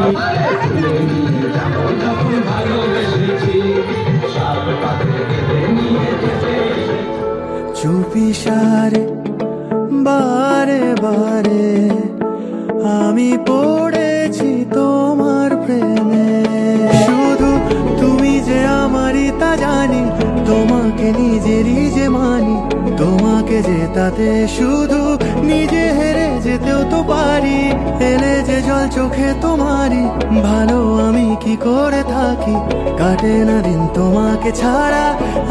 তুলে নিয়ে যাবো যখন ভালোবেসেছি, সাত পাতে বেঁধে নিয়ে যেতে এসেছি। চুপিসারে বারে বারে আমি পড়েছি তোমার প্রেমে, শুধু তুমি যে আমারই তা জানি, তোমাকে নিজেরই যে মানি, তোমাকে জেতাতে শুধু নিজে হেরে যেতেও তো পারি। এলে যে জল চোখে তোমারই, ভালো আমি কি করে থাকি, কাটে না দিন তোমাকে ছাড়া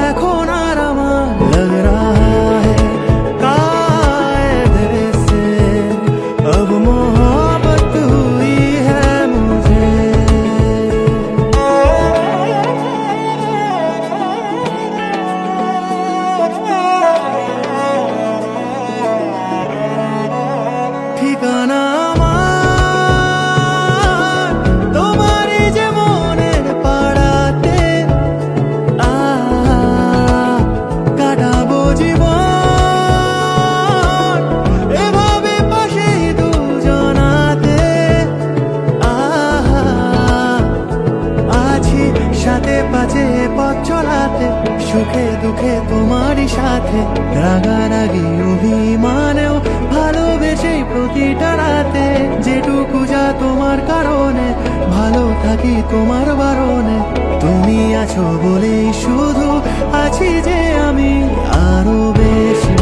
এখন আর আমার লাগ रहा है कायदे से अब मोहब्बत हुई है मुझे। ঠিকানা আমার তোমারই যে মনের পাড়াতে, কাটাবো জীবন এভাবে পাশেই দুজনাতে। আছি সাথে পাচে পথ চলাতে, সুখে দুঃখে তোমারই সাথে, রাগারাগি অভিমানেও ভালোবেসেই প্রতিটা রাতে। যেটুকু যা তোমার কারণে ভালো থাকি তোমার বারণে, তুমি আছো বলেই শুধু আছি যে আমি আরো বেশি